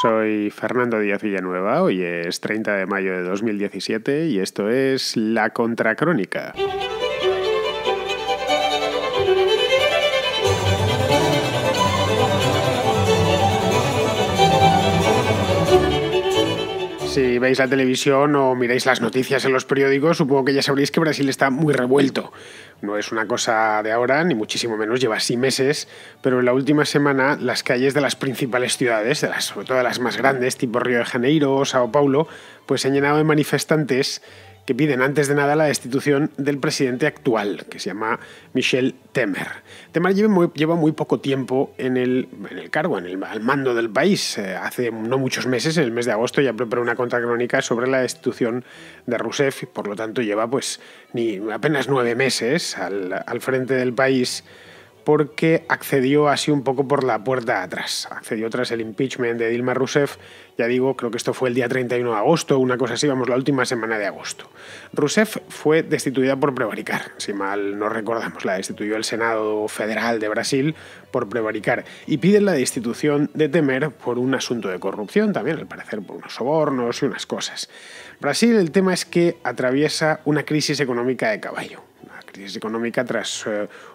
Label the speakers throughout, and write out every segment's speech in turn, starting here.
Speaker 1: Soy Fernando Díaz Villanueva, hoy es 30 de mayo de 2017 y esto es La Contracrónica. Si veis la televisión o miráis las noticias en los periódicos, supongo que ya sabréis que Brasil está muy revuelto. No es una cosa de ahora, ni muchísimo menos, lleva así meses, pero en la última semana las calles de las principales ciudades, sobre todo de las más grandes, tipo Río de Janeiro o Sao Paulo, pues se han llenado de manifestantes que piden antes de nada la destitución del presidente actual, que se llama Michel Temer. Temer lleva muy poco tiempo en el cargo, al mando del país. Hace no muchos meses, en el mes de agosto, ya preparó una contracrónica sobre la destitución de Rousseff, y por lo tanto lleva ni apenas 9 meses al frente del país, porque accedió así un poco por la puerta de atrás. Accedió tras el impeachment de Dilma Rousseff. Ya digo, creo que esto fue el día 31 de agosto, una cosa así, vamos, la última semana de agosto. Rousseff fue destituida por prevaricar, si mal no recordamos. La destituyó el Senado Federal de Brasil por prevaricar. Y piden la destitución de Temer por un asunto de corrupción, también al parecer por unos sobornos y unas cosas. Brasil, el tema es que atraviesa una crisis económica de caballo. Crisis económica tras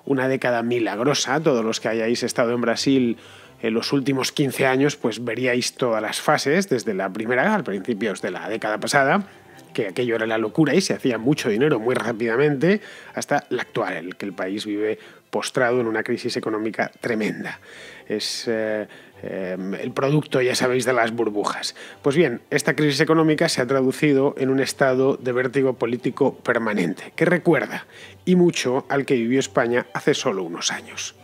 Speaker 1: una década milagrosa. Todos los que hayáis estado en Brasil en los últimos 15 años, pues veríais todas las fases, desde la primera, a principios de la década pasada, que aquello era la locura y se hacía mucho dinero muy rápidamente, hasta la actual, en el que el país vive postrado en una crisis económica tremenda. Es el producto, ya sabéis, de las burbujas. Pues bien, esta crisis económica se ha traducido en un estado de vértigo político permanente, que recuerda, y mucho, al que vivió España hace solo unos años.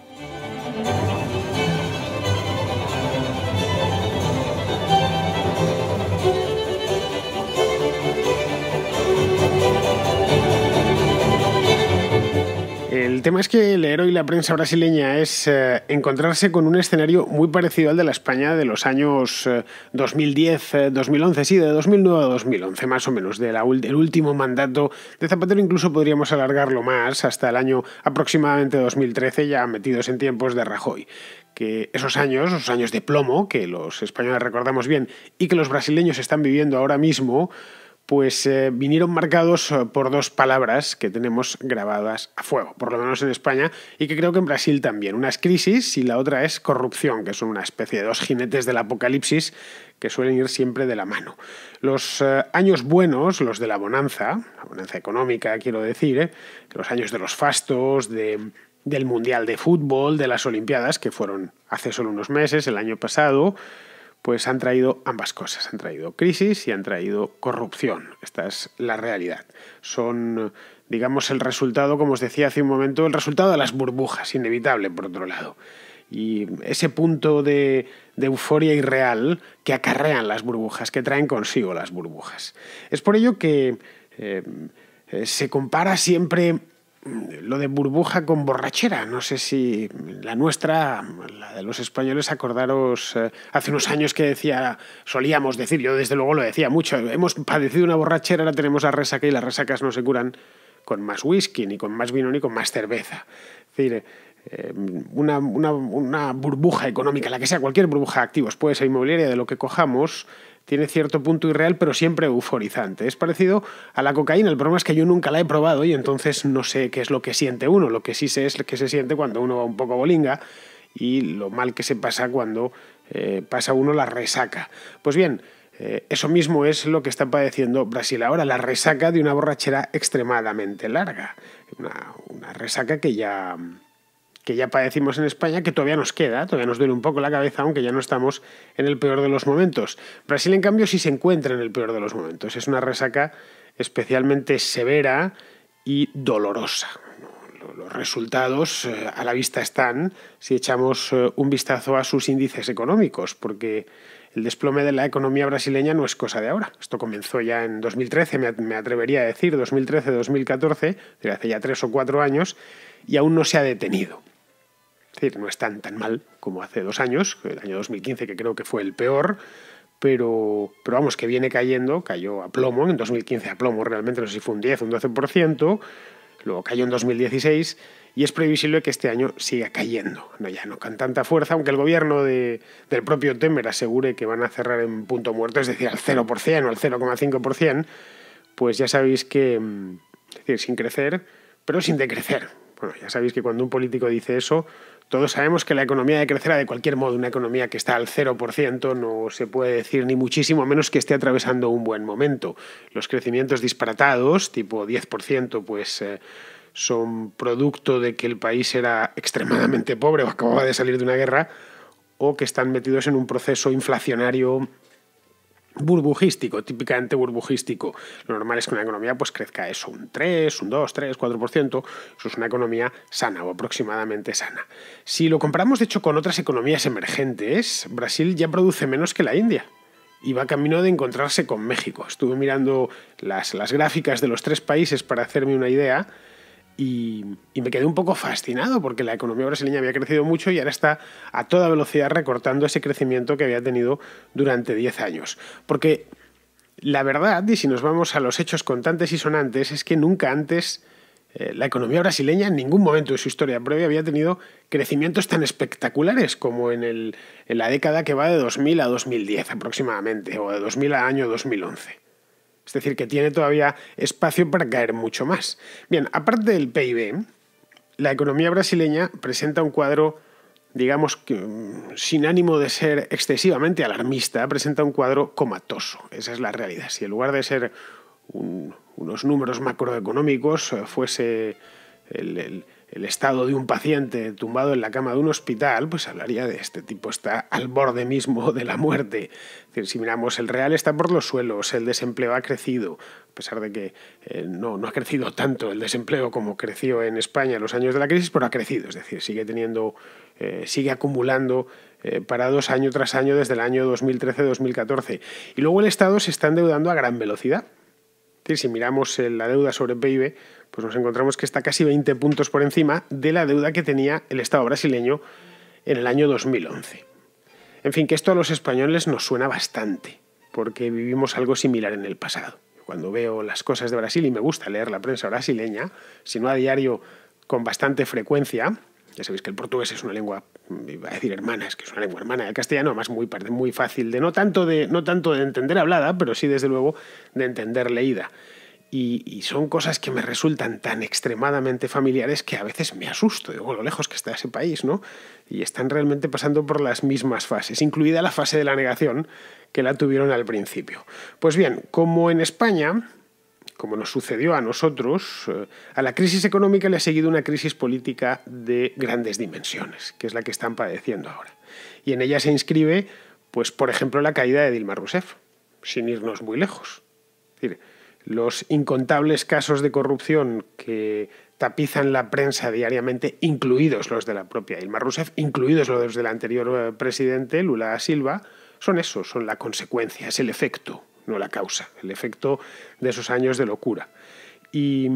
Speaker 1: El tema es que leer hoy la prensa brasileña es encontrarse con un escenario muy parecido al de la España de los años 2010, 2011, sí, de 2009 a 2011, más o menos, del último mandato de Zapatero. Incluso podríamos alargarlo más hasta el año aproximadamente 2013, ya metidos en tiempos de Rajoy. Que esos años de plomo, que los españoles recordamos bien y que los brasileños están viviendo ahora mismo, pues vinieron marcados por dos palabras que tenemos grabadas a fuego, por lo menos en España, y que creo que en Brasil también. Una es crisis y la otra es corrupción, que son una especie de dos jinetes del apocalipsis que suelen ir siempre de la mano. Los años buenos, los de la bonanza económica, quiero decir, los años de los fastos, del Mundial de Fútbol, de las Olimpiadas, que fueron hace solo unos meses, el año pasado, pues han traído ambas cosas. Han traído crisis y han traído corrupción. Esta es la realidad. Son, digamos, el resultado, como os decía hace un momento, el resultado de las burbujas, inevitable, por otro lado. Y ese punto de euforia irreal que acarrean las burbujas, que traen consigo las burbujas. Es por ello que se compara siempre lo de burbuja con borrachera. No sé si la nuestra, la de los españoles, acordaros hace unos años que solíamos decir, yo desde luego lo decía mucho, hemos padecido una borrachera, ahora tenemos la resaca y las resacas no se curan con más whisky, ni con más vino, ni con más cerveza. Es decir, una burbuja económica, la que sea, cualquier burbuja de activos, puede ser inmobiliaria, de lo que cojamos, tiene cierto punto irreal, pero siempre euforizante. Es parecido a la cocaína. El problema es que yo nunca la he probado y entonces no sé qué es lo que siente uno. Lo que sí sé es que se siente cuando uno va un poco bolinga y lo mal que se pasa cuando pasa uno la resaca. Pues bien, eso mismo es lo que está padeciendo Brasil ahora, la resaca de una borrachera extremadamente larga. Una resaca que ya padecimos en España, que todavía nos queda, todavía nos duele un poco la cabeza, aunque ya no estamos en el peor de los momentos. Brasil, en cambio, sí se encuentra en el peor de los momentos. Es una resaca especialmente severa y dolorosa. Los resultados a la vista están si echamos un vistazo a sus índices económicos, porque el desplome de la economía brasileña no es cosa de ahora. Esto comenzó ya en 2013, me atrevería a decir, 2013-2014, hace ya 3 o 4 años, y aún no se ha detenido. Es decir, no es tan mal como hace 2 años, el año 2015, que creo que fue el peor, pero vamos, que viene cayó a plomo, en 2015 a plomo realmente, no sé si fue un 10 o un 12%, luego cayó en 2016 y es previsible que este año siga cayendo. Ya no con tanta fuerza, aunque el gobierno del propio Temer asegure que van a cerrar en punto muerto, es decir, al 0% o al 0,5%, pues ya sabéis que, es decir, sin crecer, pero sin decrecer. Bueno, ya sabéis que cuando un político dice eso, todos sabemos que la economía decrecerá de cualquier modo. Una economía que está al 0% no se puede decir ni muchísimo menos que esté atravesando un buen momento. Los crecimientos disparatados, tipo 10%, pues son producto de que el país era extremadamente pobre o acababa de salir de una guerra, o que están metidos en un proceso inflacionario burbujístico, típicamente burbujístico. Lo normal es que una economía pues crezca eso, un 3, un 2, 3, 4%. Eso es una economía sana o aproximadamente sana. Si lo comparamos, de hecho, con otras economías emergentes, Brasil ya produce menos que la India y va camino de encontrarse con México. Estuve mirando las gráficas de los tres países para hacerme una idea y me quedé un poco fascinado porque la economía brasileña había crecido mucho y ahora está a toda velocidad recortando ese crecimiento que había tenido durante 10 años. Porque la verdad, y si nos vamos a los hechos contantes y sonantes, es que nunca antes la economía brasileña en ningún momento de su historia previa había tenido crecimientos tan espectaculares como en la década que va de 2000 a 2010 aproximadamente, o de 2000 al año 2011. Es decir, que tiene todavía espacio para caer mucho más. Bien, aparte del PIB, la economía brasileña presenta un cuadro, digamos, que, sin ánimo de ser excesivamente alarmista, presenta un cuadro comatoso. Esa es la realidad. Si en lugar de ser unos números macroeconómicos fuese el estado de un paciente tumbado en la cama de un hospital, pues hablaría de este tipo está al borde mismo de la muerte. Es decir, si miramos, el real está por los suelos, el desempleo ha crecido, a pesar de que no ha crecido tanto el desempleo como creció en España en los años de la crisis, pero ha crecido, es decir, sigue acumulando parados año tras año desde el año 2013-2014. Y luego el Estado se está endeudando a gran velocidad. Es decir, si miramos la deuda sobre PIB, pues nos encontramos que está casi 20 puntos por encima de la deuda que tenía el Estado brasileño en el año 2011. En fin, que esto a los españoles nos suena bastante, porque vivimos algo similar en el pasado. Cuando veo las cosas de Brasil, y me gusta leer la prensa brasileña, si no a diario, con bastante frecuencia. Ya sabéis que el portugués es una lengua, iba a decir hermana, es que es una lengua hermana del castellano, además muy fácil no tanto de entender hablada, pero sí desde luego de entender leída. Y son cosas que me resultan tan extremadamente familiares que a veces me asusto, digo, lo lejos que está ese país, ¿no? Y están realmente pasando por las mismas fases, incluida la fase de la negación que la tuvieron al principio. Pues bien, como en España, como nos sucedió a nosotros, a la crisis económica le ha seguido una crisis política de grandes dimensiones, que es la que están padeciendo ahora. Y en ella se inscribe, pues, por ejemplo, la caída de Dilma Rousseff, sin irnos muy lejos. Es decir, los incontables casos de corrupción que tapizan la prensa diariamente, incluidos los de la propia Dilma Rousseff, incluidos los del anterior presidente, Lula da Silva, son la consecuencia, es el efecto, no la causa, el efecto de esos años de locura. Y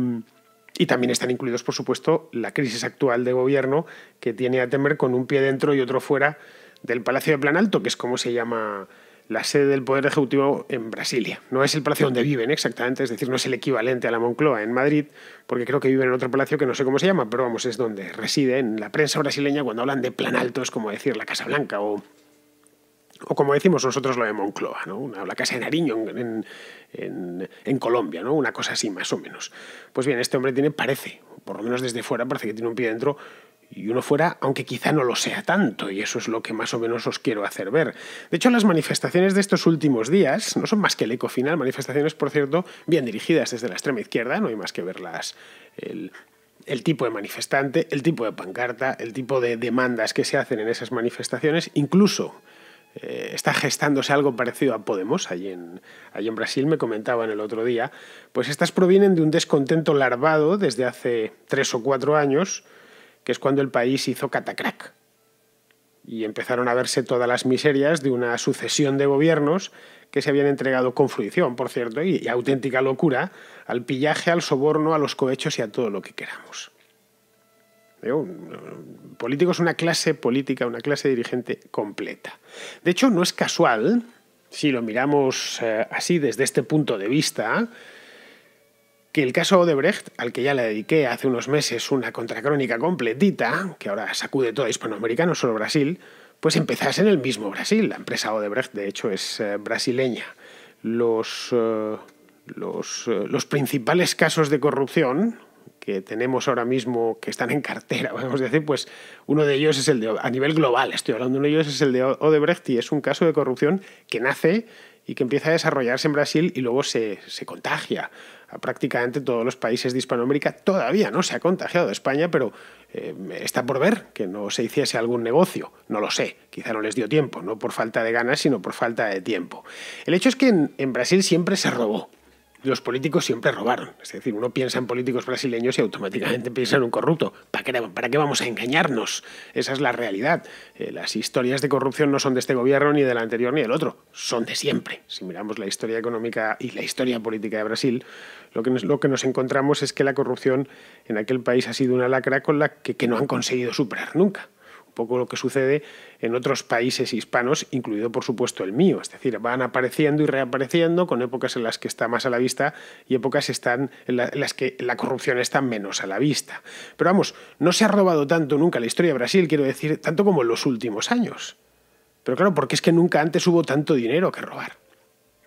Speaker 1: también están incluidos, por supuesto, la crisis actual de gobierno que tiene a Temer con un pie dentro y otro fuera del Palacio de Planalto, que es como se llama la sede del Poder Ejecutivo en Brasilia. No es el palacio donde viven exactamente, es decir, no es el equivalente a la Moncloa en Madrid, porque creo que viven en otro palacio que no sé cómo se llama, pero vamos, es donde reside. En la prensa brasileña, cuando hablan de Planalto, es como decir la Casa Blanca o como decimos nosotros lo de Moncloa, ¿no? La Casa de Nariño en Colombia, ¿no? Una cosa así más o menos. Pues bien, este hombre parece, por lo menos desde fuera, parece que tiene un pie dentro y uno fuera, aunque quizá no lo sea tanto, y eso es lo que más o menos os quiero hacer ver. De hecho, las manifestaciones de estos últimos días no son más que el eco final, manifestaciones, por cierto, bien dirigidas desde la extrema izquierda, no hay más que verlas, el tipo de manifestante, el tipo de pancarta, el tipo de demandas que se hacen en esas manifestaciones, incluso está gestándose algo parecido a Podemos, allí en Brasil, me comentaban el otro día, pues estas provienen de un descontento larvado desde hace 3 o 4 años, que es cuando el país hizo catacrac. Y empezaron a verse todas las miserias de una sucesión de gobiernos que se habían entregado con fruición, por cierto, y auténtica locura, al pillaje, al soborno, a los cohechos y a todo lo que queramos. Político es una clase política, una clase dirigente completa. De hecho, no es casual, si lo miramos así desde este punto de vista, que el caso Odebrecht, al que ya le dediqué hace unos meses una contracrónica completita, que ahora sacude todo Hispanoamérica, no solo Brasil, pues empezase en el mismo Brasil. La empresa Odebrecht, de hecho, es brasileña. Los principales casos de corrupción que tenemos ahora mismo, que están en cartera, vamos a decir, pues uno de ellos es el de, a nivel global, estoy hablando, uno de ellos es el de Odebrecht, y es un caso de corrupción que nace y que empieza a desarrollarse en Brasil y luego se contagia a prácticamente todos los países de Hispanoamérica. Todavía no se ha contagiado de España, pero está por ver que no se hiciese algún negocio. No lo sé, quizá no les dio tiempo, no por falta de ganas, sino por falta de tiempo. El hecho es que en Brasil siempre se robó. Los políticos siempre robaron. Es decir, uno piensa en políticos brasileños y automáticamente piensa en un corrupto. ¿Para qué vamos a engañarnos? Esa es la realidad. Las historias de corrupción no son de este gobierno, ni del anterior, ni del otro. Son de siempre. Si miramos la historia económica y la historia política de Brasil, lo que nos encontramos es que la corrupción en aquel país ha sido una lacra con la que no han conseguido superar nunca. Un poco lo que sucede en otros países hispanos, incluido por supuesto el mío. Es decir, van apareciendo y reapareciendo con épocas en las que está más a la vista y épocas en las que la corrupción está menos a la vista. Pero vamos, no se ha robado tanto nunca la historia de Brasil, quiero decir, tanto como en los últimos años. Pero claro, porque es que nunca antes hubo tanto dinero que robar.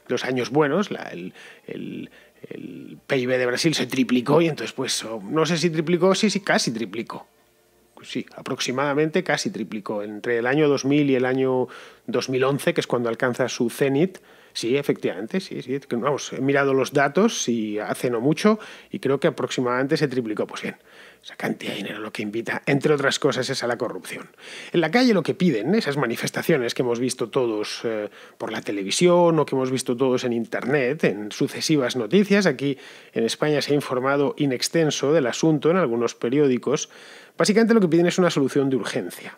Speaker 1: Los años buenos, el PIB de Brasil se triplicó y entonces, pues, no sé si triplicó, sí, casi triplicó. Sí, aproximadamente casi triplicó. Entre el año 2000 y el año 2011, que es cuando alcanza su cenit, sí, efectivamente, sí. Vamos, he mirado los datos y hace no mucho y creo que aproximadamente se triplicó. Pues bien, esa cantidad de dinero lo que invita, entre otras cosas, es a la corrupción. En la calle lo que piden, esas manifestaciones que hemos visto todos por la televisión o que hemos visto todos en Internet, en sucesivas noticias, aquí en España se ha informado in extenso del asunto en algunos periódicos. Básicamente lo que piden es una solución de urgencia.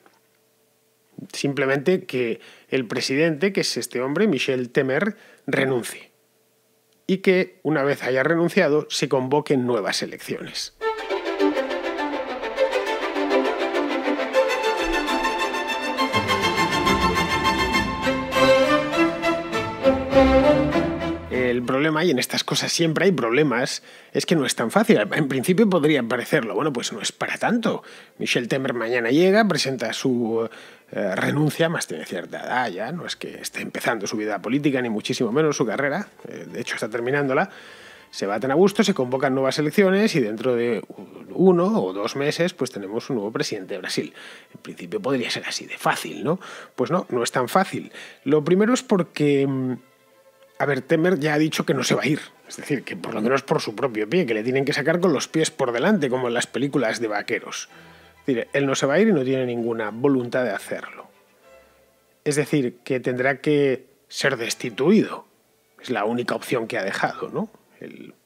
Speaker 1: Simplemente que el presidente, que es este hombre, Michel Temer, renuncie. Y que, una vez haya renunciado, se convoquen nuevas elecciones. El problema, y en estas cosas siempre hay problemas, es que no es tan fácil. En principio podría parecerlo. Bueno, pues no es para tanto. Michel Temer mañana llega, presenta su renuncia, más tiene cierta edad ya, no es que esté empezando su vida política, ni muchísimo menos su carrera, de hecho está terminándola. Se va tan a gusto, se convocan nuevas elecciones y dentro de 1 o 2 meses pues tenemos un nuevo presidente de Brasil. En principio podría ser así de fácil, ¿no? Pues no es tan fácil. Lo primero es porque... A ver, Temer ya ha dicho que no se va a ir. Es decir, que por lo menos por su propio pie, que le tienen que sacar con los pies por delante, como en las películas de vaqueros. Es decir, él no se va a ir y no tiene ninguna voluntad de hacerlo. Es decir, que tendrá que ser destituido. Es la única opción que ha dejado, ¿no?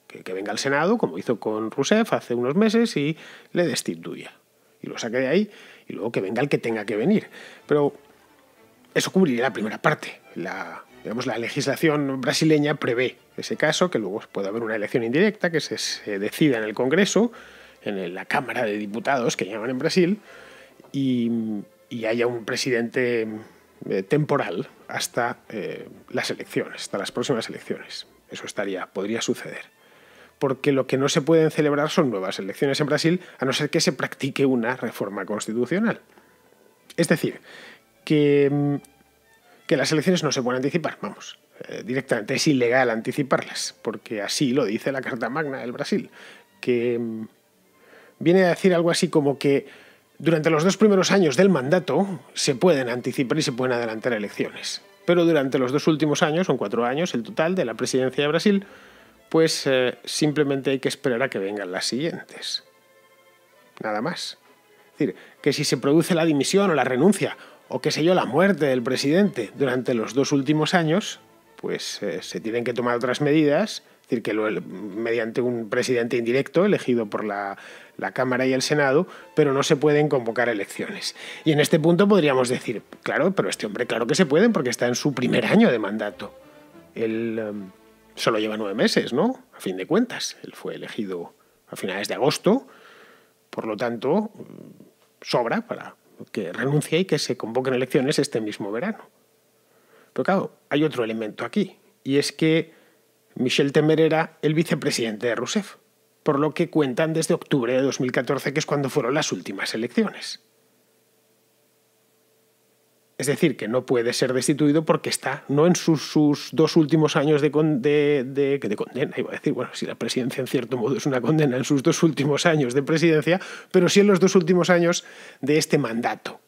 Speaker 1: Que venga al Senado, como hizo con Rousseff hace unos meses, y le destituya. Y lo saque de ahí, y luego que venga el que tenga que venir. Pero eso cubriría la primera parte. La legislación brasileña prevé ese caso, que luego puede haber una elección indirecta, que se decida en el Congreso, en la Cámara de Diputados, que llaman en Brasil, y haya un presidente temporal hasta las elecciones, hasta las próximas elecciones. Eso podría suceder. Porque lo que no se pueden celebrar son nuevas elecciones en Brasil, a no ser que se practique una reforma constitucional. Es decir, que las elecciones no se pueden anticipar, vamos, directamente es ilegal anticiparlas, porque así lo dice la Carta Magna del Brasil, que viene a decir algo así como que durante los 2 primeros años del mandato se pueden anticipar y se pueden adelantar elecciones, pero durante los 2 últimos años, son 4 años el total de la presidencia de Brasil, pues simplemente hay que esperar a que vengan las siguientes. Nada más. Es decir, que si se produce la dimisión o la renuncia o qué sé yo, la muerte del presidente durante los 2 últimos años, pues se tienen que tomar otras medidas, es decir, que mediante un presidente indirecto elegido por la Cámara y el Senado, pero no se pueden convocar elecciones. Y en este punto podríamos decir, claro, pero este hombre claro que se pueden porque está en su primer año de mandato. Él solo lleva 9 meses, ¿no? A fin de cuentas, él fue elegido a finales de agosto, por lo tanto, sobra para que renuncie y que se convoquen elecciones este mismo verano. Pero claro, hay otro elemento aquí, y es que Michel Temer era el vicepresidente de Rousseff. por lo que cuentan desde octubre de 2014, que es cuando fueron las últimas elecciones. Es decir, que no puede ser destituido porque está no en sus 2 últimos años de condena, iba a decir, bueno, si la presidencia en cierto modo es una condena en sus 2 últimos años de presidencia, pero sí en los 2 últimos años de este mandato.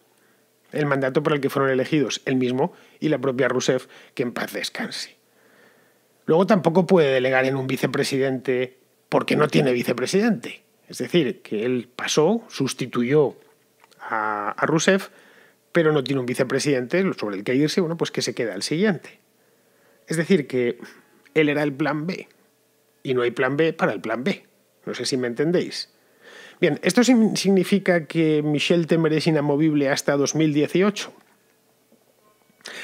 Speaker 1: El mandato por el que fueron elegidos él mismo y la propia Rousseff, que en paz descanse. Luego tampoco puede delegar en un vicepresidente porque no tiene vicepresidente. Es decir, que él sustituyó a Rousseff, pero no tiene un vicepresidente sobre el que irse, bueno, pues que se queda al siguiente. Es decir, que él era el plan B, y no hay plan B para el plan B. No sé si me entendéis. Bien, ¿esto significa que Michel Temer es inamovible hasta 2018?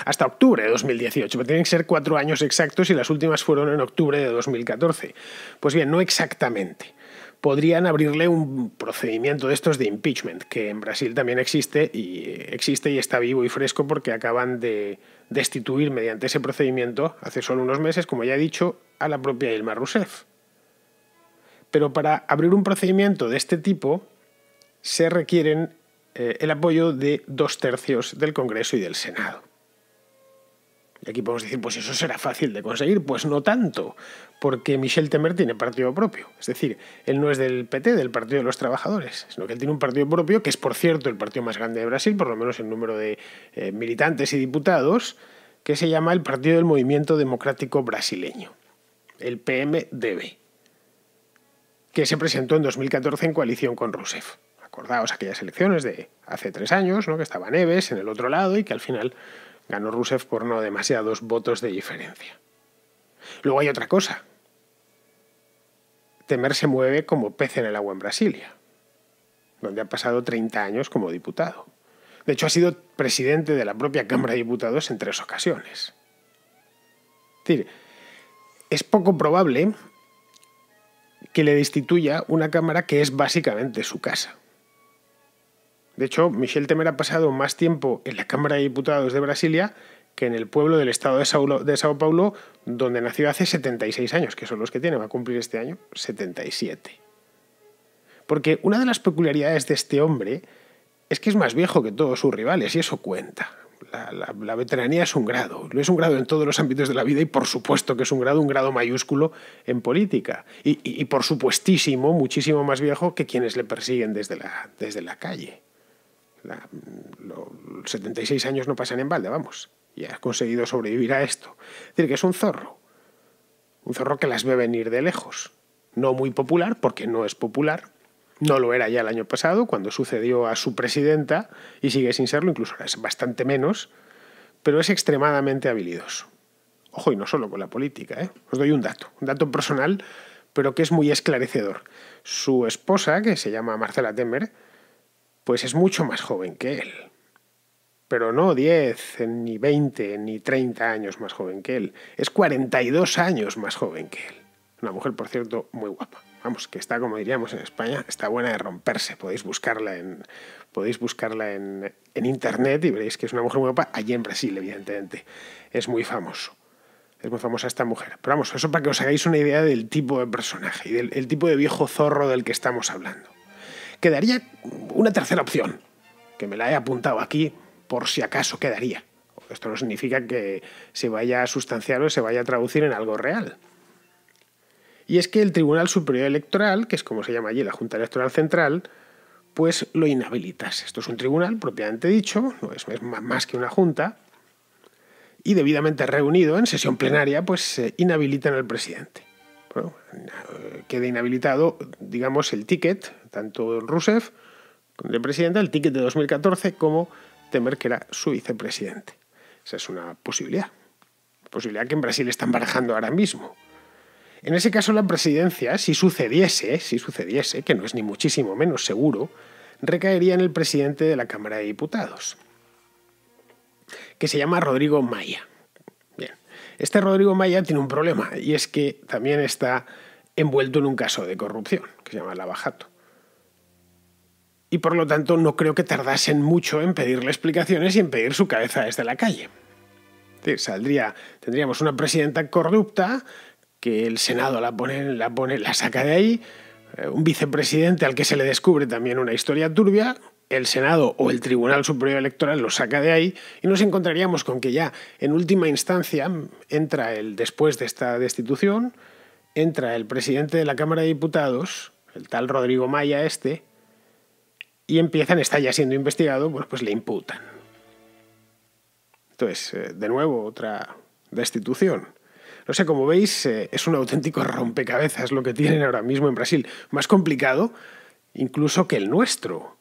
Speaker 1: Hasta octubre de 2018, pero tienen que ser 4 años exactos y las últimas fueron en octubre de 2014. Pues bien, no exactamente. Podrían abrirle un procedimiento de estos de impeachment, que en Brasil también existe y está vivo y fresco porque acaban de destituir mediante ese procedimiento, hace solo unos meses, como ya he dicho, a la propia Dilma Rousseff. Pero para abrir un procedimiento de este tipo se requieren el apoyo de 2/3 del Congreso y del Senado. Y aquí podemos decir, pues eso será fácil de conseguir. Pues no tanto, porque Michel Temer tiene partido propio. Es decir, él no es del PT, del Partido de los Trabajadores, sino que él tiene un partido propio, que es, por cierto, el partido más grande de Brasil, por lo menos en número de militantes y diputados, que se llama el Partido del Movimiento Democrático Brasileño, el PMDB, que se presentó en 2014 en coalición con Rousseff. Acordaos aquellas elecciones de hace 3 años, ¿no?, que estaba Neves en el otro lado y que al final ganó Rousseff por no demasiados votos de diferencia. Luego hay otra cosa. Temer se mueve como pez en el agua en Brasilia, donde ha pasado 30 años como diputado. De hecho, ha sido presidente de la propia Cámara de Diputados en 3 ocasiones. Es decir, es poco probable que le destituya una Cámara que es básicamente su casa. De hecho, Michel Temer ha pasado más tiempo en la Cámara de Diputados de Brasilia que en el pueblo del estado de Sao Paulo, donde nació hace 76 años, que son los que tiene, va a cumplir este año 77. Porque una de las peculiaridades de este hombre es que es más viejo que todos sus rivales, y eso cuenta. La veteranía es un grado en todos los ámbitos de la vida y por supuesto que es un grado mayúsculo en política. Y por supuestísimo, muchísimo más viejo que quienes le persiguen desde la calle. 76 años no pasan en balde, vamos, y ha conseguido sobrevivir a esto. Es decir, que es un zorro que las ve venir de lejos. No muy popular, porque no es popular, no lo era ya el año pasado, cuando sucedió a su presidenta, y sigue sin serlo, incluso ahora es bastante menos, pero es extremadamente habilidoso. Ojo, y no solo con la política, Os doy un dato personal, pero que es muy esclarecedor. Su esposa, que se llama Marcela Temer, pues es mucho más joven que él. Pero no 10, ni 20, ni 30 años más joven que él. Es 42 años más joven que él. Una mujer, por cierto, muy guapa. Vamos, que está, como diríamos en España, está buena de romperse. Podéis buscarla en internet y veréis que es una mujer muy guapa. Allí en Brasil, evidentemente. Es muy famoso. Es muy famosa esta mujer. Pero vamos, eso para que os hagáis una idea del tipo de personaje y del tipo de viejo zorro del que estamos hablando. Quedaría una tercera opción, que me la he apuntado aquí por si acaso quedaría. Esto no significa que se vaya a sustanciar o se vaya a traducir en algo real. Y es que el Tribunal Superior Electoral, que es como se llama allí la Junta Electoral Central, pues lo inhabilitase. Esto es un tribunal propiamente dicho, no es más que una junta, y debidamente reunido en sesión plenaria, pues inhabilitan al presidente. Bueno, queda inhabilitado, digamos, el ticket, tanto Rousseff de presidente, el ticket de 2014, como Temer, que era su vicepresidente. Esa es una posibilidad que en Brasil están barajando ahora mismo. En ese caso, la presidencia, si sucediese, que no es ni muchísimo menos seguro, recaería en el presidente de la Cámara de Diputados, que se llama Rodrigo Maia. Bien, este Rodrigo Maia tiene un problema, y es que también está envuelto en un caso de corrupción, que se llama Lava Jato. Y por lo tanto no creo que tardasen mucho en pedirle explicaciones y en pedir su cabeza desde la calle. Es decir, tendríamos una presidenta corrupta, que el Senado la saca de ahí, un vicepresidente al que se le descubre también una historia turbia, el Senado o el Tribunal Superior Electoral lo saca de ahí y nos encontraríamos con que ya en última instancia entra después de esta destitución, entra el presidente de la Cámara de Diputados, el tal Rodrigo Maya y está ya siendo investigado, pues le imputan. Entonces, de nuevo, otra destitución. No sé, como veis, es un auténtico rompecabezas lo que tienen ahora mismo en Brasil. Más complicado incluso que el nuestro,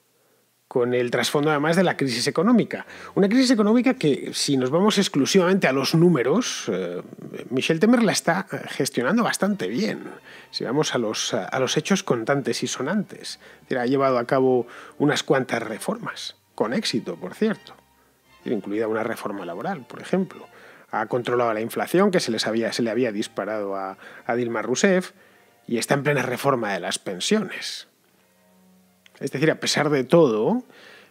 Speaker 1: con el trasfondo además de la crisis económica. Una crisis económica que, si nos vamos exclusivamente a los números, Michel Temer la está gestionando bastante bien. Si vamos a los hechos contantes y sonantes. Ha llevado a cabo unas cuantas reformas, con éxito, por cierto. Incluida una reforma laboral, por ejemplo. Ha controlado la inflación, que se le había disparado a Dilma Rousseff, y está en plena reforma de las pensiones. Es decir, a pesar de todo,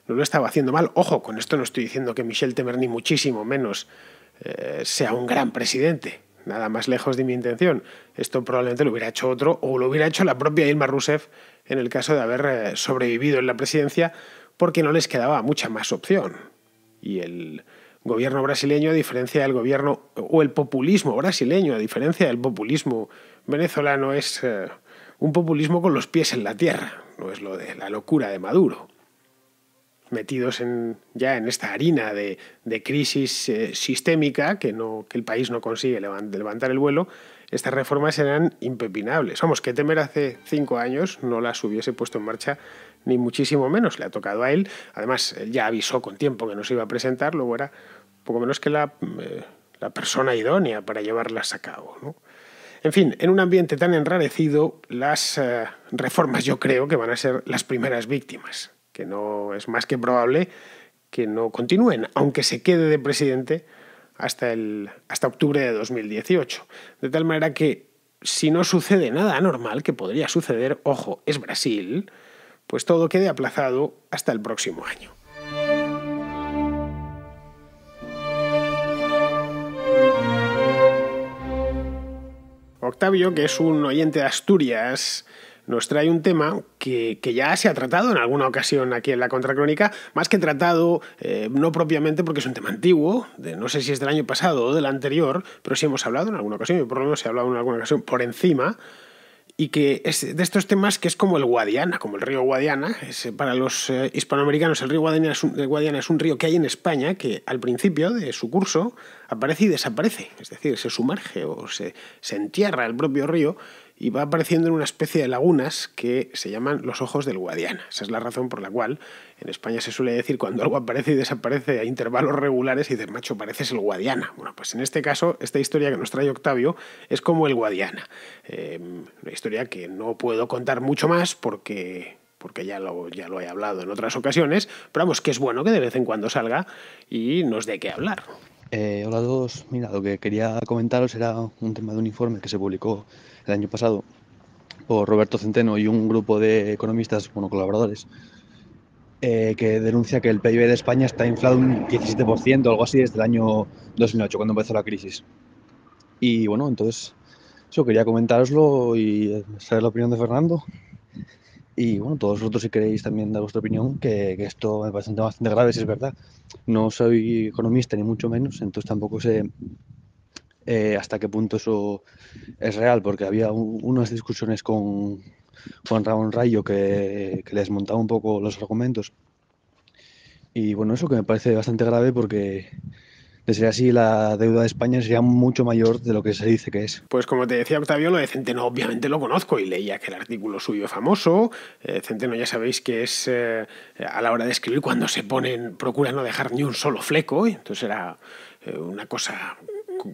Speaker 1: no lo estaba haciendo mal. Ojo, con esto no estoy diciendo que Michel Temer ni muchísimo menos sea un gran presidente. Nada más lejos de mi intención. Esto probablemente lo hubiera hecho otro, o lo hubiera hecho la propia Dilma Rousseff en el caso de haber sobrevivido en la presidencia, porque no les quedaba mucha más opción. Y el gobierno brasileño, a diferencia del gobierno, o el populismo brasileño, a diferencia del populismo venezolano, es un populismo con los pies en la tierra. No es lo de la locura de Maduro. Metidos ya en esta harina de crisis sistémica que el país no consigue levantar el vuelo, estas reformas eran impepinables. Vamos, que Temer hace 5 años no las hubiese puesto en marcha, ni muchísimo menos. Le ha tocado a él. Además, él ya avisó con tiempo que no se iba a presentar, luego era poco menos que la persona idónea para llevarlas a cabo, ¿no? En fin, en un ambiente tan enrarecido, las reformas yo creo que van a ser las primeras víctimas, que no es más que probable que no continúen, aunque se quede de presidente hasta octubre de 2018. De tal manera que, si no sucede nada anormal, que podría suceder, ojo, es Brasil, pues todo quede aplazado hasta el próximo año. Octavio, que es un oyente de Asturias, nos trae un tema que ya se ha tratado en alguna ocasión aquí en la Contracrónica, más que tratado, no propiamente porque es un tema antiguo, no sé si es del año pasado o del anterior, pero sí hemos hablado en alguna ocasión, y por lo menos se ha hablado en alguna ocasión por encima, y que es de estos temas que es como el Guadiana, como el río Guadiana. Para los hispanoamericanos el río Guadiana es un río que hay en España que al principio de su curso aparece y desaparece, es decir, se sumerge o se entierra el propio río y va apareciendo en una especie de lagunas que se llaman los ojos del Guadiana. Esa es la razón por la cual en España se suele decir cuando algo aparece y desaparece a intervalos regulares y dices, macho, pareces el Guadiana. Bueno, pues en este caso, esta historia que nos trae Octavio es como el Guadiana. Una historia que no puedo contar mucho más porque ya lo he hablado en otras ocasiones, pero vamos, que es bueno que de vez en cuando salga y nos dé qué hablar.
Speaker 2: Hola a todos. Mira, lo que quería comentaros era un tema de un informe que se publicó el año pasado por Roberto Centeno y un grupo de economistas, colaboradores, que denuncia que el PIB de España está inflado un 17% o algo así desde el año 2008, cuando empezó la crisis. Y bueno, entonces eso quería comentároslo y saber la opinión de Fernando. Y bueno, todos vosotros, si queréis también dar vuestra opinión, que esto me parece un tema bastante grave, si es verdad. No soy economista ni mucho menos, entonces tampoco sé hasta qué punto eso es real, porque había unas discusiones con Ramón Rayo que les montaba un poco los argumentos. Y bueno, eso que me parece bastante grave porque, de ser así, la deuda de España sería mucho mayor de lo que se dice que es.
Speaker 1: Pues como te decía Octavio, lo de Centeno obviamente lo conozco y leía que el artículo suyo es famoso. Centeno ya sabéis que es a la hora de escribir cuando se ponen, procura no dejar ni un solo fleco, y entonces era una cosa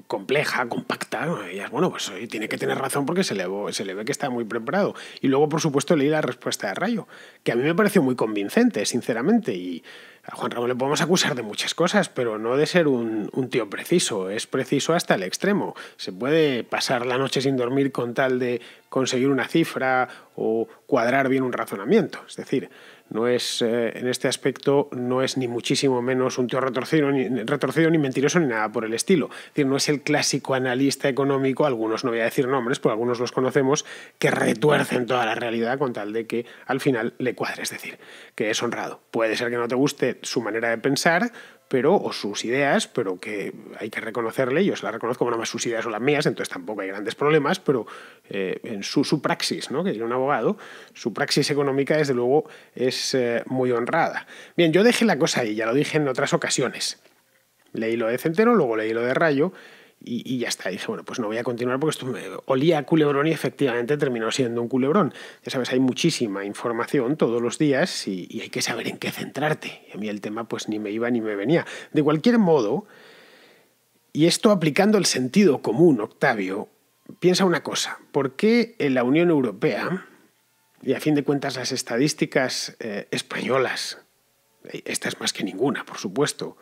Speaker 1: compleja, compacta, ¿no? Y bueno, pues hoy tiene que tener razón porque se le ve que está muy preparado. Y luego, por supuesto, leí la respuesta de Rayo, que a mí me pareció muy convincente, sinceramente, y a Juan Ramón le podemos acusar de muchas cosas, pero no de ser un tío preciso. Es preciso hasta el extremo. Se puede pasar la noche sin dormir con tal de conseguir una cifra o cuadrar bien un razonamiento. Es decir, no es, en este aspecto no es ni muchísimo menos un tío retorcido ni mentiroso ni nada por el estilo. Es decir, no es el clásico analista económico, algunos no voy a decir nombres, pero algunos los conocemos, que retuercen toda la realidad con tal de que al final le cuadre. Es decir, que es honrado. Puede ser que no te guste su manera de pensar, o sus ideas, pero que hay que reconocerle, yo se las reconozco, bueno, más sus ideas o las mías, entonces tampoco hay grandes problemas, pero en su praxis, ¿no?, que diría un abogado, su praxis económica, desde luego, es muy honrada. Bien, yo dejé la cosa ahí, ya lo dije en otras ocasiones. Leí lo de Centeno, luego leí lo de Rayo, y ya está. Dije, bueno, pues no voy a continuar porque esto me olía a culebrón y efectivamente terminó siendo un culebrón. Ya sabes, hay muchísima información todos los días y hay que saber en qué centrarte. Y a mí el tema pues ni me iba ni me venía. De cualquier modo, y esto aplicando el sentido común, Octavio, piensa una cosa. ¿Por qué en la Unión Europea, y a fin de cuentas las estadísticas españolas, estas más que ninguna, por supuesto,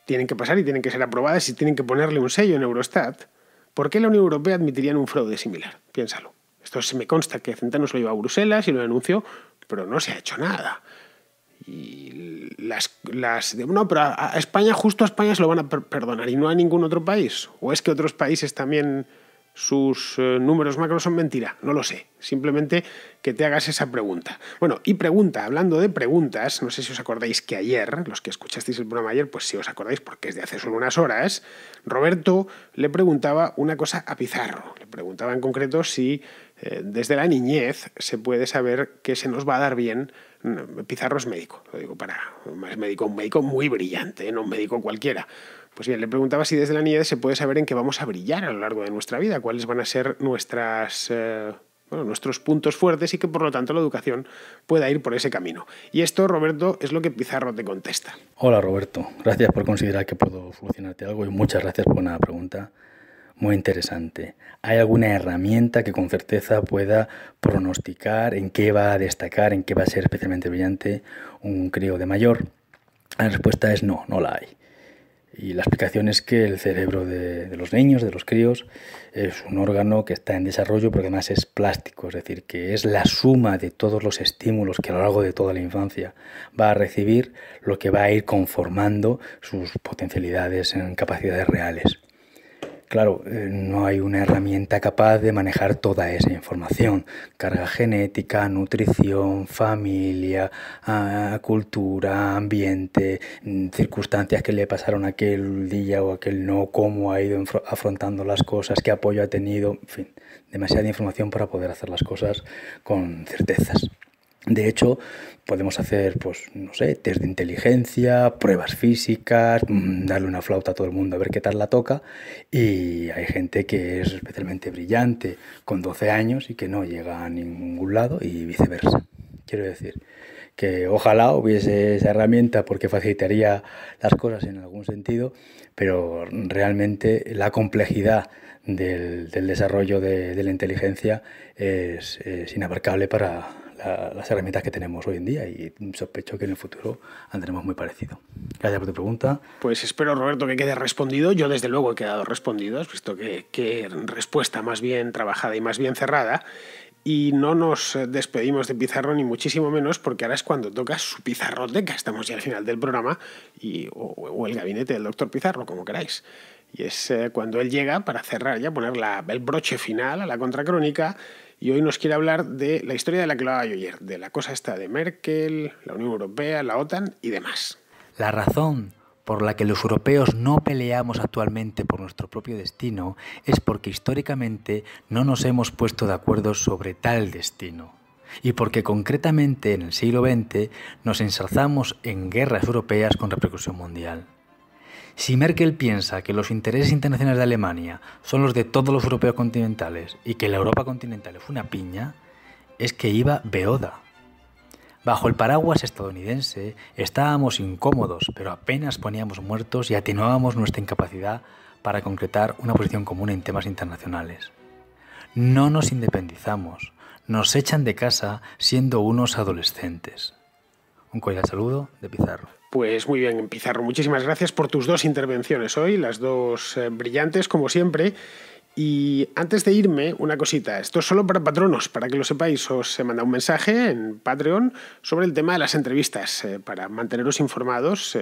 Speaker 1: tienen que pasar y tienen que ser aprobadas y tienen que ponerle un sello en Eurostat, ¿por qué la Unión Europea admitiría un fraude similar? Piénsalo. Esto se me consta que Centeno se lo llevó a Bruselas y lo denunció, pero no se ha hecho nada. Y no, pero a España, justo a España se lo van a perdonar y no a ningún otro país. ¿O es que otros países también sus números macros son mentira? No lo sé. Simplemente que te hagas esa pregunta. Bueno, y hablando de preguntas, no sé si os acordáis que ayer, los que escuchasteis el programa ayer, pues si os acordáis porque es de hace solo unas horas, Roberto le preguntaba una cosa a Pizarro. Le preguntaba en concreto si desde la niñez se puede saber que se nos va a dar bien. Pizarro es médico, lo digo un médico muy brillante, no un médico cualquiera. Pues bien, le preguntaba si desde la niñez se puede saber en qué vamos a brillar a lo largo de nuestra vida, cuáles van a ser nuestros puntos fuertes y que por lo tanto la educación pueda ir por ese camino. Y esto, Roberto, es lo que Pizarro te contesta.
Speaker 3: Hola, Roberto. Gracias por considerar que puedo solucionarte algo y muchas gracias por una pregunta muy interesante. ¿Hay alguna herramienta que con certeza pueda pronosticar en qué va a destacar, en qué va a ser especialmente brillante un crío de mayor? La respuesta es no, no la hay. Y la explicación es que el cerebro de los niños, de los críos, es un órgano que está en desarrollo, pero además es plástico, es decir, que es la suma de todos los estímulos que a lo largo de toda la infancia va a recibir, lo que va a ir conformando sus potencialidades en capacidades reales. Claro, no hay una herramienta capaz de manejar toda esa información. Carga genética, nutrición, familia, cultura, ambiente, circunstancias que le pasaron aquel día o aquel no, cómo ha ido afrontando las cosas, qué apoyo ha tenido, en fin, demasiada información para poder hacer las cosas con certezas. De hecho, podemos hacer, test de inteligencia, pruebas físicas, darle una flauta a todo el mundo a ver qué tal la toca, y hay gente que es especialmente brillante con 12 años y que no llega a ningún lado y viceversa. Quiero decir que ojalá hubiese esa herramienta porque facilitaría las cosas en algún sentido, pero realmente la complejidad del desarrollo de la inteligencia es inabarcable para las herramientas que tenemos hoy en día y sospecho que en el futuro andremos muy parecido. Gracias por tu pregunta.
Speaker 1: Pues espero, Roberto, que quede respondido. Yo desde luego he quedado respondido, has visto qué respuesta más bien trabajada y más bien cerrada. Y no nos despedimos de Pizarro ni muchísimo menos porque ahora es cuando toca su pizarroteca. Estamos ya al final del programa o el gabinete del doctor Pizarro, como queráis. Y es cuando él llega para cerrar ya, poner el broche final a la contracrónica. Y hoy nos quiere hablar de la historia de la que lo hablaba yo ayer, de la cosa esta de Merkel, la Unión Europea, la OTAN y demás.
Speaker 4: La razón por la que los europeos no peleamos actualmente por nuestro propio destino es porque históricamente no nos hemos puesto de acuerdo sobre tal destino. Y porque concretamente en el siglo XX nos ensarzamos en guerras europeas con repercusión mundial. Si Merkel piensa que los intereses internacionales de Alemania son los de todos los europeos continentales y que la Europa continental es una piña, es que iba beoda. Bajo el paraguas estadounidense estábamos incómodos, pero apenas poníamos muertos y atenuábamos nuestra incapacidad para concretar una posición común en temas internacionales. No nos independizamos, nos echan de casa siendo unos adolescentes. Un cordial saludo de Pizarro.
Speaker 1: Pues muy bien, Pizarro, muchísimas gracias por tus dos intervenciones hoy, las dos brillantes como siempre. Y antes de irme, una cosita. Esto es solo para patronos, para que lo sepáis. Os he mandado un mensaje en Patreon sobre el tema de las entrevistas. Para manteneros informados,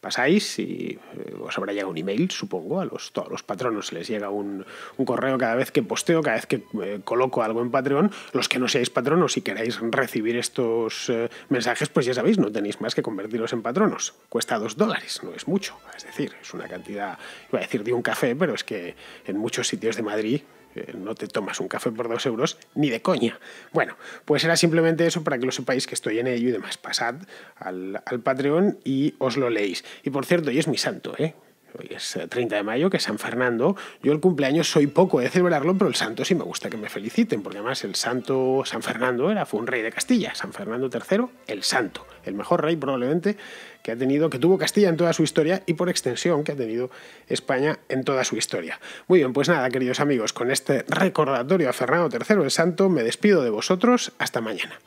Speaker 1: pasáis y os habrá llegado un email, supongo. Todos los patronos les llega un correo cada vez que posteo, cada vez que coloco algo en Patreon. Los que no seáis patronos y queráis recibir estos mensajes, pues ya sabéis, no tenéis más que convertiros en patronos. Cuesta $2, no es mucho. Es decir, es una cantidad, iba a decir de un café, pero es que en muchos sitios de Madrid no te tomas un café por 2 euros ni de coña. Bueno, pues era simplemente eso para que lo sepáis, que estoy en ello y demás. Pasad al Patreon y os lo leéis. Y por cierto, hoy es mi santo, ¿eh? Hoy es 30 de mayo, que es San Fernando. Yo el cumpleaños soy poco de celebrarlo, pero el santo sí me gusta que me feliciten, porque además el santo San Fernando fue un rey de Castilla, San Fernando III, el santo, el mejor rey probablemente que tuvo Castilla en toda su historia y por extensión que ha tenido España en toda su historia. Muy bien, pues nada, queridos amigos, con este recordatorio a Fernando III el Santo me despido de vosotros. Hasta mañana.